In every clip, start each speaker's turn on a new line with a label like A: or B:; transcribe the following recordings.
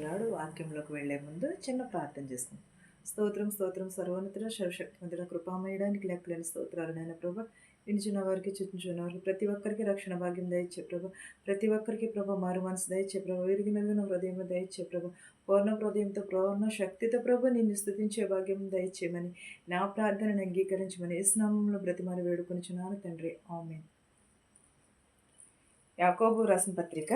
A: ఈనాడు వాక్యంలోకి వెళ్లే ముందు చిన్న ప్రార్థన చేసుకుందాం. స్తోత్రం స్తోత్రం సర్వోన్నతుడ సర్వశక్తిమంతుడ కృపామయడానికి లెక్కలేని స్తోత్రాలు నాయన ప్రభా. వినిచున్న వారికి చుట్టుచున్న వారికి ప్రతి ఒక్కరికి రక్షణ భాగ్యం దయచే ప్రభా. ప్రతి ఒక్కరికి ప్రభా మారు మనసు దయచే ప్రభా. విరిగి నలిగిన హృదయం దయచే ప్రభా. పూర్ణ హృదయంతో పూర్ణ శక్తితో ప్రభు నిన్ను స్తుతించే భాగ్యం దయచేయమని నా ప్రార్థనను అంగీకరించమని యేసు నామములో బ్రతిమాలి వేడుకొనుచున్నాను తండ్రి. ఆమేన్. యాకోబు రాసిన పత్రిక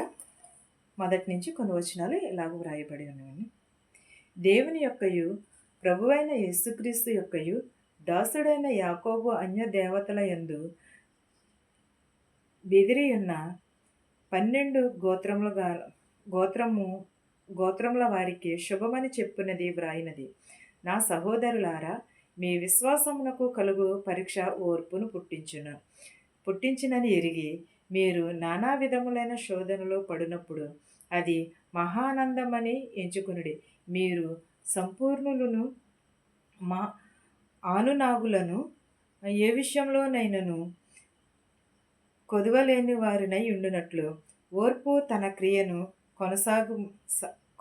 A: మొదటి నుంచి కొన్ని వచనాలు ఇలాగ వ్రాయబడి ఉన్నవి. దేవుని యొక్కయు ప్రభువైన యేసుక్రీస్తు యొక్కయు దాసుడైన యాకోబు అన్య దేవతల యందు బెదిరియున్న 12 గోత్రముల వారికి శుభమని చెప్పునది వ్రాయినది. నా సహోదరులారా, మీ విశ్వాసమునకు కలుగు పరీక్ష ఓర్పును పుట్టించినని ఎరిగి మీరు నానా విధములైన శోధనలో పడినప్పుడు అది మహానందమని ఎంచుకునుడి. మీరు సంపూర్ణులను మా ఆనునాగులను ఏ విషయంలోనైనను కొదవలేని వారినై ఉండునట్లు ఓర్పు తన క్రియను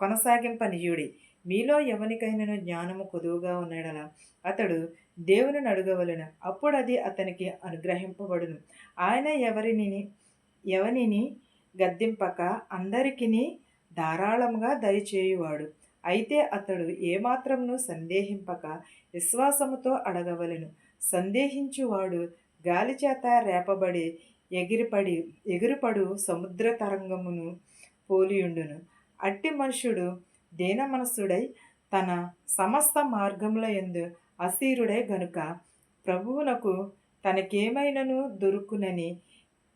A: కొనసాగింపనీయుడి. మీలో ఎవనికైనను జ్ఞానము కొదువుగా ఉన్నడలా అతడు దేవుని అడగవలెను, అప్పుడు అది అతనికి అనుగ్రహింపబడును. ఆయన ఎవనిని గద్దింపక అందరికిని ధారాళముగా దయచేయువాడు. అయితే అతడు ఏమాత్రమును సందేహింపక విశ్వాసముతో అడగవలెను. సందేహించువాడు గాలిచేత రేపబడి ఎగిరిపడు సముద్ర తరంగమును పోలియుండును. అట్టి మనుషుడు దీనమనసుడై తన సమస్త మార్గముల యందు అస్థిరుడై గనుక ప్రభువునకు తనకేమైనను దొరుకునని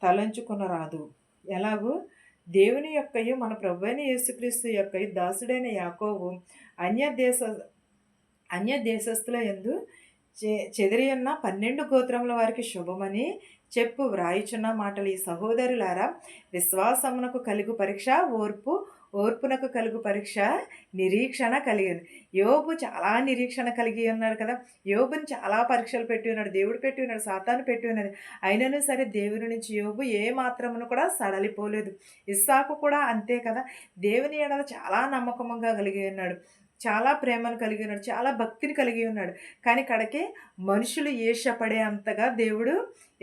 A: తలంచుకొనరాదు. ఎలాగూ దేవుని యొక్కయు మన ప్రభువైన యేసుక్రీస్తు యొక్కయు దాసుడైన యాకోబు అన్య దేశస్థుల యందు చెదిరియున్న 12 గోత్రముల వారికి శుభమని చెప్పు వ్రాయుచున్న మాటలు. ఈ సహోదరులారా, విశ్వాసమునకు కలుగు పరీక్ష ఓర్పునకు కలుగు పరీక్ష నిరీక్షణ కలిగి. యోబు చాలా నిరీక్షణ కలిగి ఉన్నాడు కదా. యోబుని చాలా పరీక్షలు పెట్టి ఉన్నాడు, దేవుడు పెట్టి ఉన్నాడు, సాతాను పెట్టి ఉన్నది. అయినను సరే దేవుని నుంచి యోబు ఏ మాత్రమును కూడా సడలిపోలేదు. ఇస్సాకు కూడా అంతే కదా. దేవుని ఎడల చాలా నమ్మకముగా కలిగి ఉన్నాడు, చాలా ప్రేమను కలిగి ఉన్నాడు, చాలా భక్తిని కలిగి ఉన్నాడు. కానీ కడకే మనుషులు ఈర్ష్యపడే అంతగా దేవుడు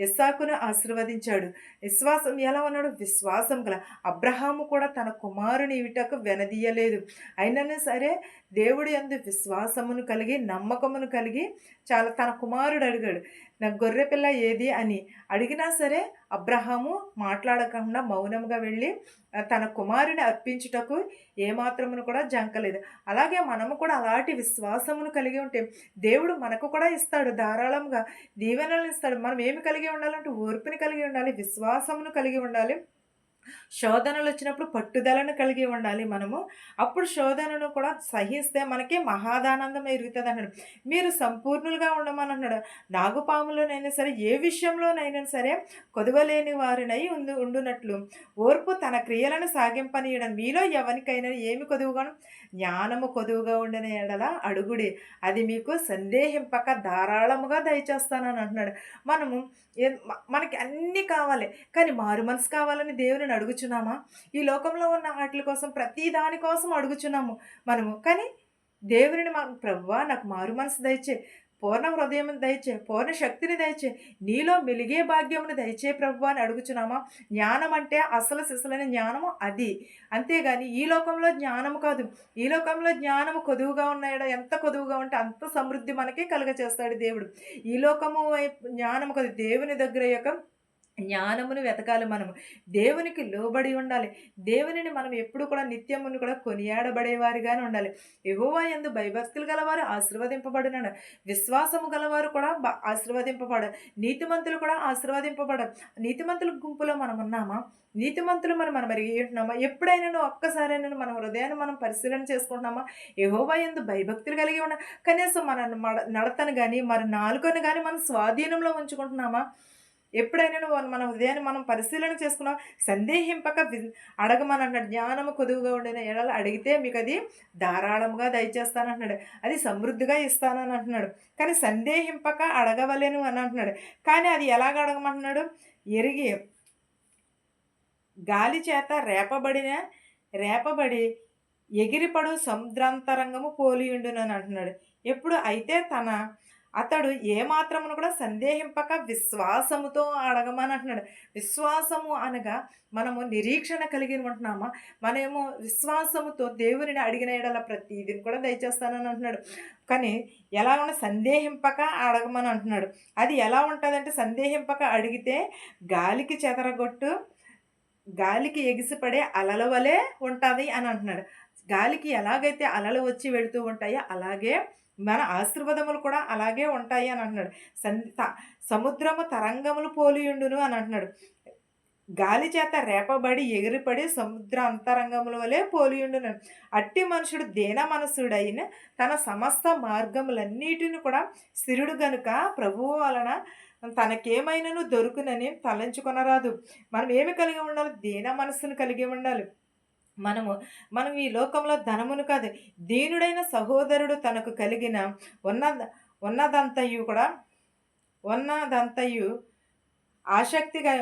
A: ఇస్సాకును ఆశీర్వదించాడు. విశ్వాసం ఎలా ఉన్నాడు? విశ్వాసం గల అబ్రహాము కూడా తన కుమారుని ఇవిటకు వెనదీయలేదు. అయినను సరే దేవుడు యందు విశ్వాసమును కలిగి నమ్మకమును కలిగి తన కుమారుడు అడిగాడు, నా గొర్రె పిల్ల ఏది అని అడిగినా సరే అబ్రహాము మాట్లాడకుండా మౌనంగా వెళ్ళి తన కుమారుని అర్పించుటకు ఏమాత్రమును కూడా జంకలేదు. అలాగే మనము కూడా అలాంటి విశ్వాసమును కలిగి ఉంటే దేవుడు మనకు కూడా ఇస్తాడు, ధారాళంగా దీవెనలు ఇస్తాడు. మనం ఏమి కలిగి ఉండాలంటే ఓర్పుని కలిగి ఉండాలి, విశ్వాసమును కలిగి ఉండాలి. శోధనలు వచ్చినప్పుడు పట్టుదలను కలిగి ఉండాలి మనము. అప్పుడు శోధనను కూడా సహిస్తే మనకి మహాదానందం ఎరుగుతుంది అన్నాడు. మీరు సంపూర్ణులుగా ఉండమని అన్నాడు. నాగుపాములోనైనా సరే ఏ విషయంలోనైనా సరే కొదవలేని వారినై ఉండునట్లు ఓర్పు తన క్రియలను సాగింపనీయడం. మీలో ఎవరికైనా ఏమి కొదువుగాను జ్ఞానము కొదువుగా ఉండిన ఎడల అడుగుడి, అది మీకు సందేహింపక ధారాళముగా దయచేస్తానని అంటున్నాడు. మనకి అన్నీ కావాలి, కానీ మారు మనసు కావాలని దేవుని అడుగుచున్నామా? ఈ లోకంలో ఉన్న వాటి కోసం ప్రతి దాని కోసం అడుగుచున్నాము మనము. కానీ దేవుని ప్రభువా నాకు మారు మనసు దయచే, పూర్ణ హృదయం దయచే, పూర్ణ శక్తిని దయచే, నీలో మెలిగే భాగ్యమును దయచే ప్రభువా అని అడుగుచున్నామా? జ్ఞానం అంటే అసలు సిసలైన జ్ఞానము అది. అంతేగాని ఈ లోకంలో జ్ఞానము కాదు. ఈ లోకంలో జ్ఞానము కొదువుగా ఉన్నాయో, ఎంత కొదువుగా ఉంటే అంత సమృద్ధి మనకి కలుగచేస్తాడు దేవుడు. ఈ లోకము జ్ఞానము కాదు, దేవుని దగ్గర యొక్క జ్ఞానమును వెతకాలి. మనము దేవునికి లోబడి ఉండాలి. దేవునిని మనం ఎప్పుడు కూడా నిత్యమును కూడా కొనియాడబడేవారిగానే ఉండాలి. యెహోవా యందు భయభక్తులు గలవారు ఆశీర్వదింపబడిన, విశ్వాసము గలవారు కూడా ఆశీర్వదింపబడారు, నీతిమంతులు కూడా ఆశీర్వదింపబడారు. నీతిమంతుల గుంపులో మనం ఉన్నామా? నీతిమంతులు మనం ఎరిగి ఉంటున్నామా? ఎప్పుడైనా ఒక్కసారైనా మన హృదయాన్ని మనం పరిశీలన చేసుకుంటున్నామా? యెహోవా యందు భయభక్తులు కలిగి ఉన్న కనీసం మన నడతను కానీ మరి నాలుకను కానీ మనం స్వాధీనంలో ఉంచుకుంటున్నామా? ఎప్పుడైనా మన హృదయాన్ని మనం పరిశీలన చేసుకున్నాం. సందేహింపక అడగమని అన్నాడు. జ్ఞానము కొదువుగా ఉండిన ఎడల అడిగితే మీకు అది ధారాళంగా దయచేస్తానంటున్నాడు, అది సమృద్ధిగా ఇస్తానని అంటున్నాడు. కానీ సందేహింపక అడగవలేను అని అంటున్నాడు. కానీ అది ఎలాగ అడగమంటున్నాడు? ఎరిగి గాలి చేత రేపబడి ఎగిరిపడు సముద్రాంతరంగము పోలియుండునని అంటున్నాడు. ఎప్పుడు అయితే అతడు ఏమాత్రమును కూడా సందేహింపక విశ్వాసముతో అడగమని అంటున్నాడు. విశ్వాసము అనగా మనము నిరీక్షణ కలిగి ఉంటున్నామా? మనమేమో విశ్వాసముతో దేవునిని అడిగిన యెడల ప్రతీదిని కూడా దయచేస్తానని అంటున్నాడు. కానీ ఎలా సందేహింపక అడగమని అంటున్నాడు. అది ఎలా ఉంటదంటే సందేహింపక అడిగితే గాలికి ఎగిసిపడే అలల వలె ఉంటది అని అంటున్నాడు. గాలికి ఎలాగైతే అలలు వచ్చి వెళుతూ ఉంటాయో అలాగే మన ఆశీర్వాదములు కూడా అలాగే ఉంటాయి అని అంటున్నాడు. సముద్రము తరంగములు పోలియుండును అని అంటున్నాడు. గాలి చేత రేపబడి ఎగిరిపడి సముద్ర అంతరంగముల వలె పోలియుండును. అట్టి మనుషుడు దీన మనసుడైన తన సమస్త మార్గములన్నిటిని కూడా స్థిరుడు గనుక ప్రభువు వలన తనకేమైనను దొరుకునని తలంచుకొనరాదు. మనం ఏమి కలిగి ఉండాలి? దీన మనస్సును కలిగి ఉండాలి. మనం ఈ లోకంలో ధనమును కాదు, దీనుడైన సహోదరుడు తనకు కలిగిన ఉన్నద ఉన్నదంతయు ఆసక్తిగా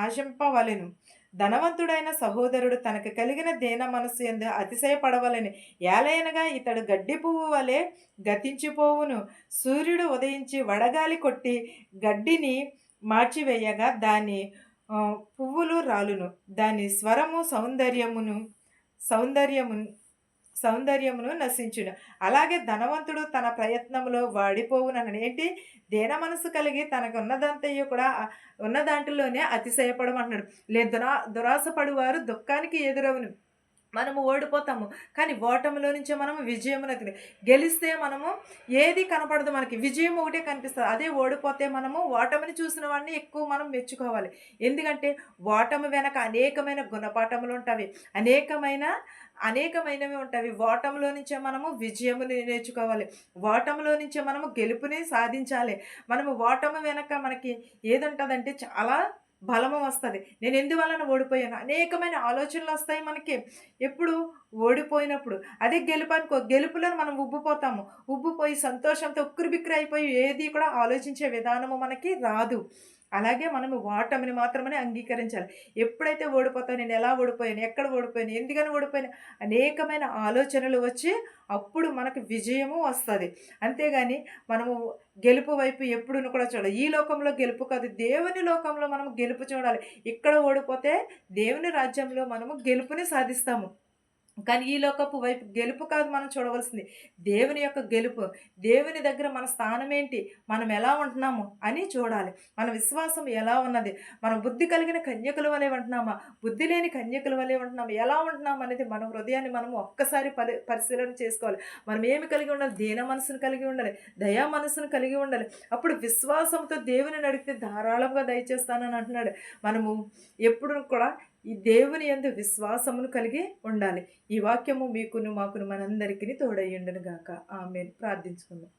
A: ఆశింపవలెను. ధనవంతుడైన సహోదరుడు తనకు కలిగిన దీన మనస్సు యందు అతిశయపడవలని. ఏలయనగా ఇతడు గడ్డి పువ్వు వలె గతించిపోవును. సూర్యుడు ఉదయించి వడగాలి కొట్టి గడ్డిని మార్చివేయగా దాని పువ్వులు రాలును. దాని స్వరము సౌందర్యమును నశించును. అలాగే ధనవంతుడు తన ప్రయత్నంలో వాడిపోవునని. ఏంటి? దీన మనసు కలిగి తనకు ఉన్నదంతయు కూడా ఉన్న దాంట్లోనే అతిశయపడమంటున్నాడు. దురాశపడు వారు దుఃఖానికి ఎదురవును. మనము ఓడిపోతాము, కానీ ఓటమిలో నుంచే మనము విజయమునకు గెలిస్తే మనము ఏది కనపడదు, మనకి విజయం ఒకటే కనిపిస్తుంది. అదే ఓడిపోతే మనము ఓటమిని చూసిన వాడిని ఎక్కువ మనం మెచ్చుకోవాలి. ఎందుకంటే ఓటమి వెనక అనేకమైన గుణపాఠములు ఉంటాయి, అనేకమైనవి ఉంటాయి. ఓటమిలో నుంచే మనము విజయముని నేర్చుకోవాలి. ఓటమిలో నుంచే మనము గెలుపుని సాధించాలి. మనము ఓటమి వెనక మనకి ఏది ఉంటుందంటే చాలా బలము వస్తుంది. నేను ఎందువలన ఓడిపోయాను అనేకమైన ఆలోచనలు వస్తాయి మనకి ఎప్పుడు ఓడిపోయినప్పుడు. అదే గెలుపనుకో, గెలుపులో మనం ఉబ్బిపోయి సంతోషంతో ఉక్కిరిబిక్కిరి అయిపోయి ఏది కూడా ఆలోచించే విధానము మనకి రాదు. అలాగే మనము ఓటమిని మాత్రమే అంగీకరించాలి. ఎప్పుడైతే ఓడిపోతాను, నేను ఎలా ఓడిపోయాను, ఎక్కడ ఓడిపోయాను, ఎందుకని ఓడిపోయాను, అనేకమైన ఆలోచనలు వచ్చి అప్పుడు మనకు విజయము వస్తుంది. అంతేగాని మనము గెలుపు వైపు ఎప్పుడును కూడా చూడాలి. ఈ లోకంలో గెలుపు కాదు, దేవుని లోకంలో మనం గెలుపు చూడాలి. ఇక్కడ ఓడిపోతే దేవుని రాజ్యంలో మనము గెలుపుని సాధిస్తాము. కానీ ఈ లోకపు వైపు గెలుపు కాదు మనం చూడవలసింది, దేవుని యొక్క గెలుపు. దేవుని దగ్గర మన స్థానం ఏంటి, మనం ఎలా ఉంటున్నాము అని చూడాలి. మన విశ్వాసం ఎలా ఉన్నది, మన బుద్ధి కలిగిన కన్యకుల వలె ఉంటున్నామా, బుద్ధి లేని కన్యకుల వలె ఉంటున్నాము, ఎలా ఉంటున్నాం అనేది మన హృదయాన్ని మనం ఒక్కసారి పరిశీలన చేసుకోవాలి. మనం ఏమి కలిగి ఉండాలి? దీన మనసును కలిగి ఉండాలి, దయా మనసును కలిగి ఉండాలి. అప్పుడు విశ్వాసంతో దేవుని అడిగితే ధారాళంగా దయచేస్తానని అంటున్నాడు. మనము ఎప్పుడు కూడా ఈ దేవుని యందు విశ్వాసమును కలిగి ఉండాలి. ఈ వాక్యము మీకును మాకును మనందరికీ తోడయ్యుండును గాక. ఆమేన్. ప్రార్థించుకుందాం.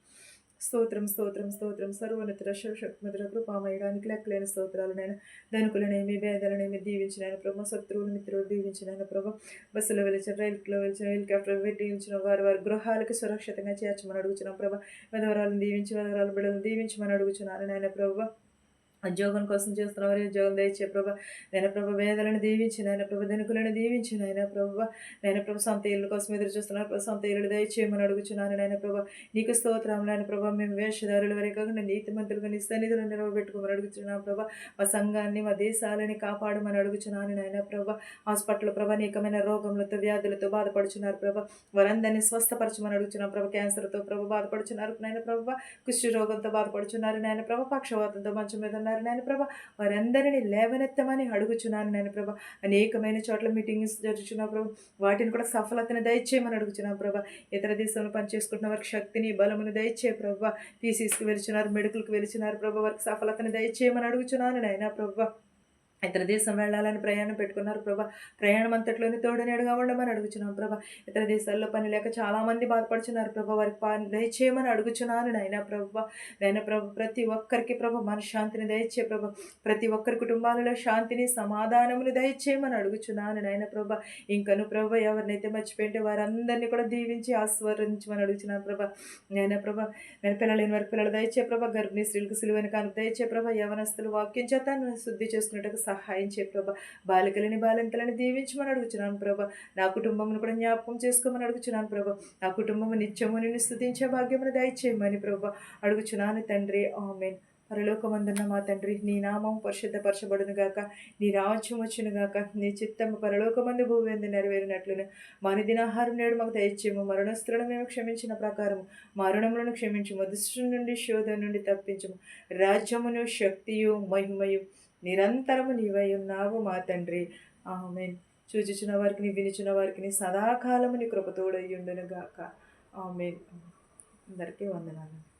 A: స్తోత్రం స్తోత్రం స్తోత్రం సర్వోన్నతుడ శక్తిమంతుడ కృపామయడానికి లెక్కలేని స్తోత్రాలు. నేను ధనుకులనేమి భేదాలనేమి దీవించిన ప్రభు, శత్రువులు మిత్రులు దీవించిన ప్రభు, బస్సులో వెలిచిన రైలులో వెలిచిన హెలికాప్టర్ దీవించిన వారి గృహాలకు సురక్షితంగా చేర్చమని అడుగుతున్నాం ప్రభు. విధవరాలను దీవించి విధవరాల బిడ్డలను దీవించమని అడుగుతున్నాను నాయన ప్రభు. ఉద్యోగం కోసం చేస్తున్న వారి ఉద్యోగం దయచే ప్రభా. నేను ప్రభు వేదలను దీవించి నాయన ప్రభు, ధనికులను దీవించి నాయన ప్రభు. నేను ప్రభు సొంత ఇల్లు కోసం ఎదురు చూస్తున్నారు, సొంత ఇల్లు దయచేయమని అడుగుచున్నాను నాయన ప్రభు. నీకు స్తోత్రం నాయన ప్రభు. మేము వేషధారుల వరే కాకుండా నీతిమంతులుగా నీ సన్నిధులను నిలవబెట్టుకోమని అడుగుతున్నాను ప్రభా. మా సంఘాన్ని మా దేశాలని కాపాడమని అడుగుచున్నాను నాయన ప్రభా. హాస్పిటల్ ప్రభా అనేకమైన రోగములతో వ్యాధులతో బాధపడుచున్నారు ప్రభా, వారందరినీ స్వస్థపరచమని అడుగుచున్నాం ప్రభా. క్యాన్సర్తో ప్రభు బాధపడుచున్నారు నాయన ప్రభు, కుష్టి రోగంతో బాధపడుచున్నారు నాయన ప్రభు, పక్షవాతంతో మంచం మీద ఉన్నారు నాయన ప్రభా. వారందరినీ లేవనెత్తమని అడుగుచున్నాను నాయన ప్రభా. అనేకమైన చోట్ల మీటింగ్స్ జరుగుతున్నా ప్రభు, వాటిని కూడా సఫలతను దయచేయమని అడుగుచున్నాను ప్రభా. ఇతర దేశంలో పనిచేసుకుంటున్న వారికి శక్తిని బలమును దయచే ప్రభా. పీసీస్కి వెళ్తున్నారు, మెడికల్కి వెళ్తున్నారు ప్రభా, వారికి సఫలతను దయచేయమని అడుగుచున్నాను నాయన ప్రభా. ఇతర దేశం వెళ్ళాలని ప్రయాణం పెట్టుకున్నారు ప్రభా. ప్రయాణం అంతట్లోనే తోడునేడుగా ఉండమని అడుగుచున్నాం ప్రభా. ఇతర దేశాల్లో పని లేక చాలామంది బాధపడుచున్నారు ప్రభా, వారికి పని దయచేయమని అడుగుచున్నాను నాయన ప్రభా. నాయన ప్రభు, ప్రతి ఒక్కరికి ప్రభు మనశ్శాంతిని దయచే ప్రభా. ప్రతి ఒక్కరి కుటుంబాలలో శాంతిని సమాధానమును దయచేయమని అడుగుచున్నాను నాయన ప్రభా. ఇంకను ప్రభా ఎవరినైతే మర్చిపోయింటే వారందరినీ కూడా దీవించి ఆస్వాదించమని అడుగుచున్నాను ప్రభా. నాయన ప్రభా, నేను పిల్లలేని వారికి పిల్లలు దయచే ప్రభా. గర్భిణీ స్త్రీలకు సిలువైన కానుక దయచే ప్రభా. యవనస్తులు వాక్యం చేత శుద్ధి చేసుకున్నట్టుగా సహాయం చేయ ప్రభా. బాలికలని బాలింతలని దీవించమని అడుగుచున్నాను ప్రభా. నా కుటుంబమును కూడా జ్ఞాపకం చేసుకోమని అడుగుచున్నాను ప్రభా. నా కుటుంబము నిత్యము నిన్ను స్తుతించే భాగ్యమును దయచేయమని ప్రభా అడుగుచున్నాను తండ్రి. ఆమేన్. పరలోకమందున్న మా తండ్రి, నీ నామం పరిశుద్ధపరచబడును గాక, నీ రాజ్యం వచ్చును గాక, నీ చిత్తము పరలోకమందు భూమియందు నెరవేరినట్లును మా అనుదినాహారం నేడు మాకు దయచేయము. మరణస్తులను మేము క్షమించిన ప్రకారము మా రుణములను క్షమించుము. దుష్టుని నుండి శోధన నుండి తప్పించుము. రాజ్యమును శక్తియు మహిమయు నిరంతరము నీవై ఉన్నావు మా తండ్రి. ఆమేన్. చూచుచున్న వారికి వినుచున్న వారికి సదాకాలము నీ కృపతోడయ్యుండును గాక. ఆమేన్. అందరికీ వందనాలు.